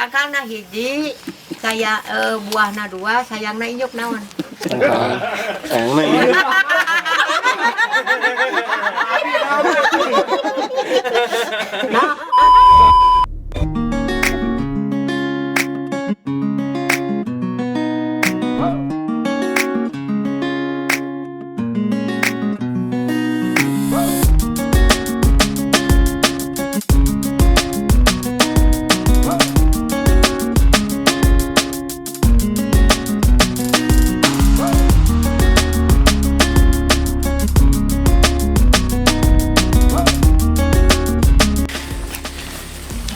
cangkangna hiji, saya buahna dua, sayangna injuk naon. Sayangna injuk.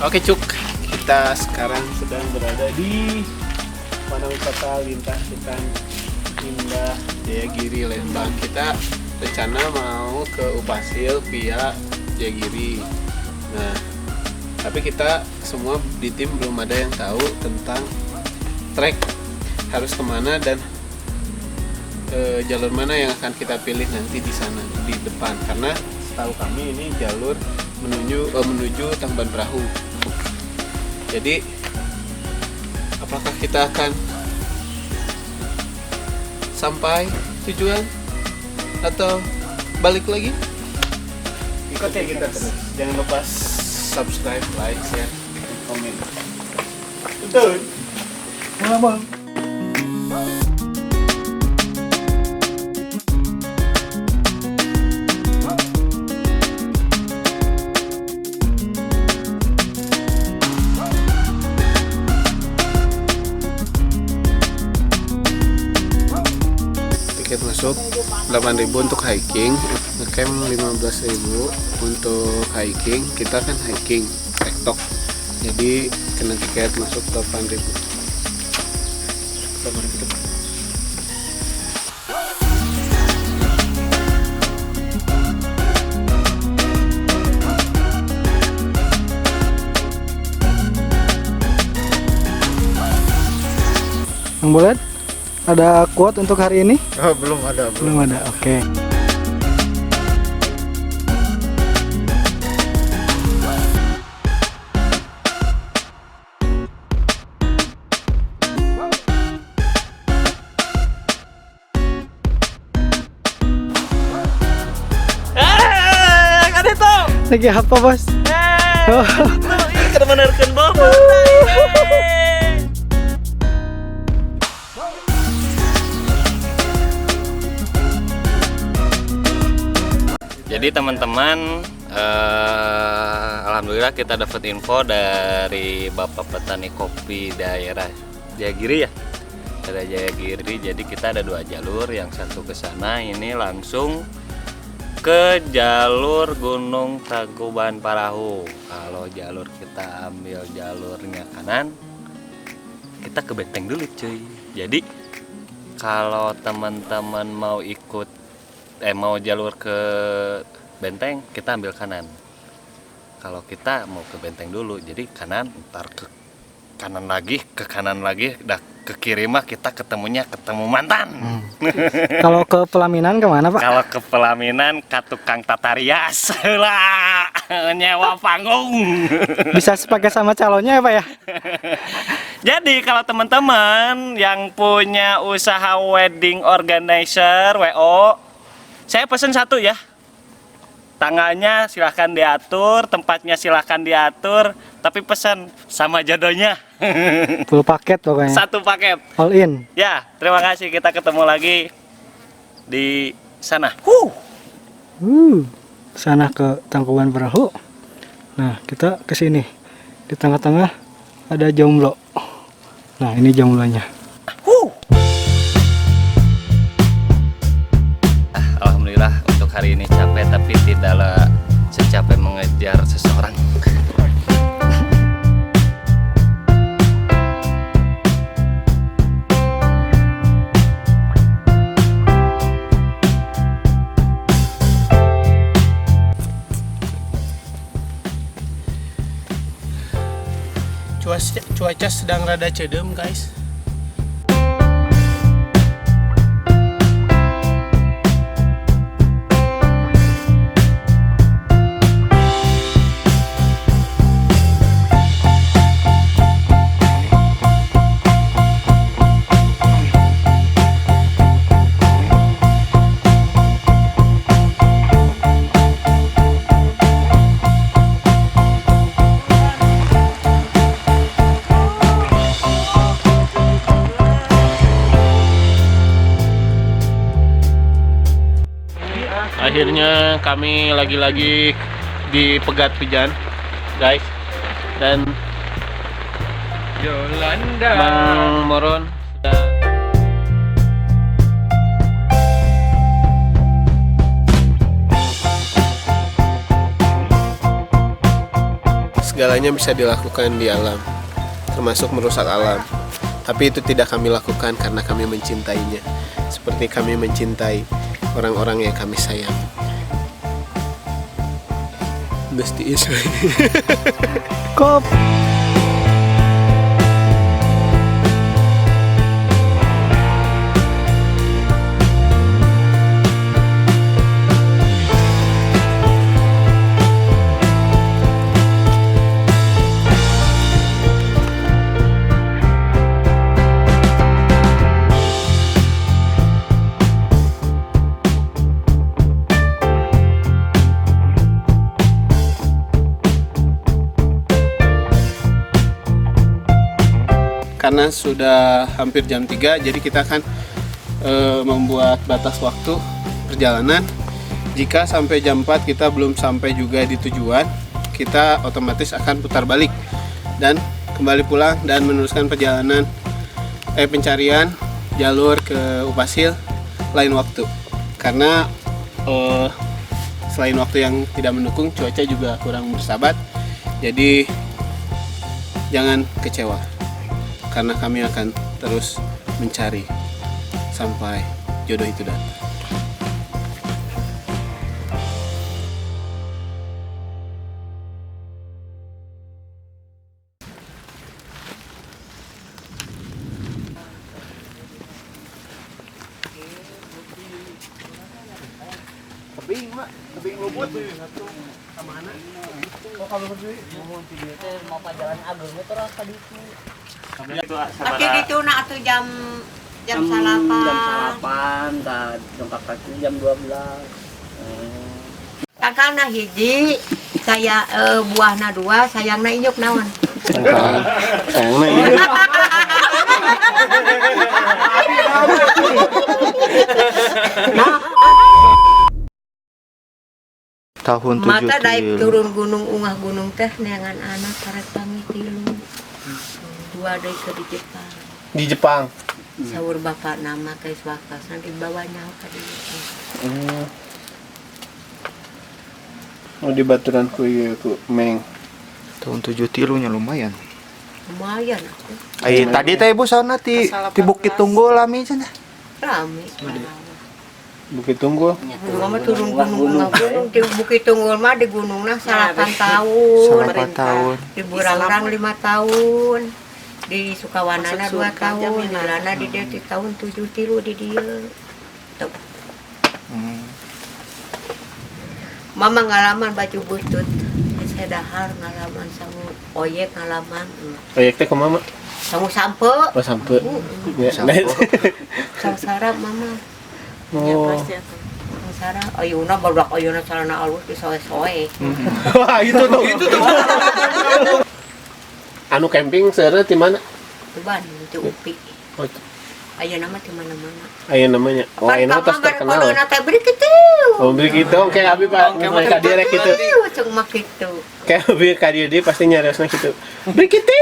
Oke Cuk, kita sekarang sedang berada di mana wisata Lintah Hutan Indah Jayagiri Lembang. Kita rencana mau ke Upasil via Jayagiri. Nah, tapi kita semua di tim belum ada yang tahu tentang trek harus kemana dan jalur mana yang akan kita pilih nanti di sana di depan. Karena setahu kami ini jalur menuju Tangkuban Perahu. Jadi, apakah kita akan sampai tujuan atau balik lagi? Ikuti kita terus. Jangan lupa subscribe, like, share, komen. Betul. Bang. Tiket masuk 8.000 untuk hiking, ngecamp 15.000 untuk hiking. Kita kan hiking tektok, jadi kena tiket masuk 8.000. Bang Bolet, ada quote untuk hari ini? Oh, belum ada. Oke. Kan itu. Lagi apa, Bos? Kita menerken bom. Jadi teman-teman, alhamdulillah kita dapat info dari Bapak Petani Kopi daerah Jayagiri ya. Ada Jayagiri, jadi kita ada dua jalur, yang satu ke sana ini langsung ke jalur Gunung Tangkuban Perahu. Kalau jalur kita ambil jalurnya kanan, kita ke Benteng dulu cuy. Jadi kalau teman-teman mau mau jalur ke Benteng, kita ambil kanan. Kalau kita mau ke Benteng dulu, jadi kanan, ntar ke kanan lagi, ke kanan lagi, dah ke kiri mah kita ketemu mantan. Kalau ke pelaminan kemana, Pak? Kalau ke pelaminan ke tukang tata rias lah, nyewa panggung. Bisa sepakai sama calonnya ya, Pak ya? Jadi kalau teman-teman yang punya usaha wedding organizer WO, saya pesen satu ya. Tanggalnya silahkan diatur, tempatnya silahkan diatur, tapi pesan sama jodohnya. Full paket pokoknya. Satu paket. All in. Ya, terima kasih. Kita ketemu lagi di sana. Sana ke Tangkuban Perahu. Nah, kita ke sini. Di tengah-tengah ada jomblo. Nah, ini jomblonya. Alhamdulillah untuk hari ini capek, tapi tidaklah secapek mengejar seseorang. Cuaca sedang rada cedem guys. Akhirnya kami lagi-lagi di Pegat Pijan, guys. Dan Yolanda. Bang Moron sudah segalanya bisa dilakukan di alam, termasuk merusak alam. Tapi itu tidak kami lakukan karena kami mencintainya, seperti kami mencintai orang-orang yang kami sayang. Gusti Isai. Kop. Karena sudah hampir jam 3, jadi kita akan membuat batas waktu perjalanan. Jika sampai jam 4 kita belum sampai juga di tujuan, kita otomatis akan putar balik dan kembali pulang dan meneruskan perjalanan pencarian jalur ke Upasil lain waktu. Karena selain waktu yang tidak mendukung, cuaca juga kurang bersahabat. Jadi jangan kecewa, karena kami akan terus mencari sampai jodoh itu datang. Tebing lubut satu kemana? Oh, kalau berdiri Mau jalan agung itu rasa di itu. Itu Pasti gitu nak tuh jam salapan. Jam 8, dan dongkak kaki jam 12. Kakakna hiji, saya buahna 2, sayangna inyuk naon. Sayangna ini. Tahun 7 Mata daik turun gunung ungah gunung teh neangan anak karek pamit tilu. 2 daik ke di Jepang. Di Jepang. Sahur bapak nama kayak wakas nanti bawanya ke di Jepang. Oh, di baturan ku Meng. tahun 7 tilunya lumayan. Lumayan aku. Tadi teh ibu sana ti Bukit Tunggul lami cenah. Rame. Bukit Tunggul. Mama turun gunung gunung di Bukit Tunggul mah di gunungna 8 tahun. 8 tahun. Di Burangrang 5 tahun. Di Sukawanana 2 tahun. Milana di dia di tahun 7 tilu di dia. Tuh. Mama ngalaman baju butut. Saya dahar ngalaman sama oyek ngalaman. Proyek teh kumaha? Sama sampo. Oh, sampe. Ya, Sama sarap mama. Oh. Sama sarap. Ayuna barudak ayuna celana alus di soe-soe. Wah, itu tuh. Anu camping seureut di mana? Di Bandung, di Upi. Oh, Ayeuna mah di mana-mana. aya namanya. Oh, ayeuna tos terkenal. Kalau teh beri kitu. Oh, beli gitu. Kayak abi Pak, ka dieu rek kitu. Cuk mah kitu. Kayak abi ka dieu pasti nyariosna kitu. Beli kitu.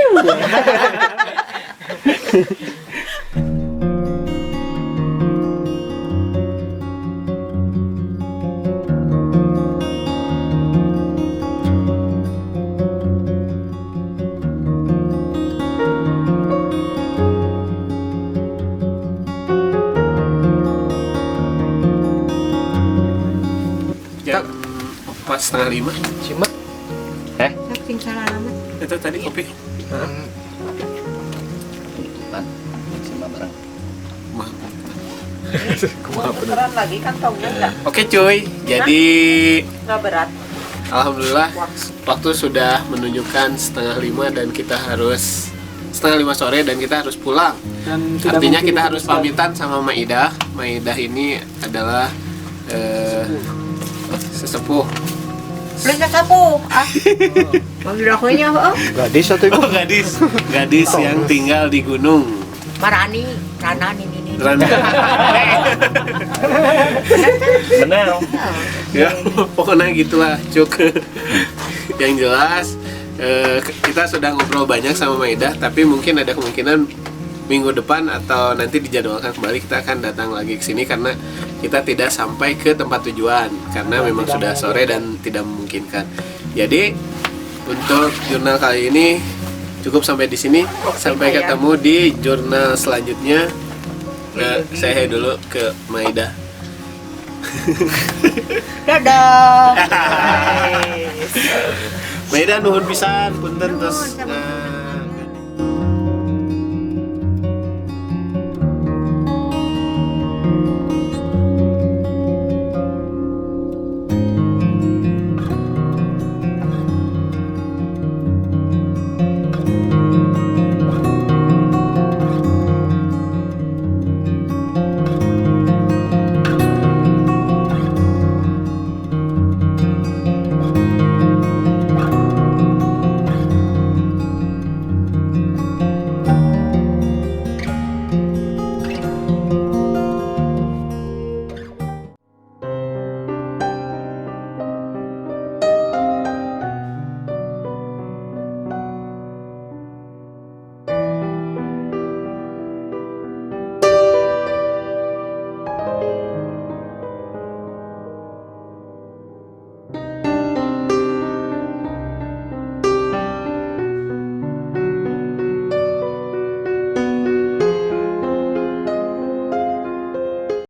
Jam 4:30. Cima. Saking salah lama. Itu tadi kopi. Berat lagi kantongnya enggak? Oke cuy, jadi Enggak berat. alhamdulillah waktu sudah menunjukkan 4:30 dan kita harus 4:30 sore dan kita harus pulang. Dan tidak Artinya mungkin kita harus pamitan sama Maidah. Maidah ini adalah sesepuh. Belum sapu. Ah. Mau dilakuinnya apa? Gadis atau ibu? Gadis yang tinggal di gunung. Marani, Rana ini. beneran. Bener. Ya, pokoknya gitulah Cuk. Yang jelas kita sudah ngobrol banyak sama Maidah, tapi mungkin ada kemungkinan minggu depan atau nanti dijadwalkan kembali kita akan datang lagi ke sini karena kita tidak sampai ke tempat tujuan karena memang sudah sore dan tidak memungkinkan. Jadi untuk jurnal kali ini cukup sampai di sini. Sampai ketemu di jurnal selanjutnya. Saya dulu ke Maidah. Dadah. Maidah nuhun pisan punten terus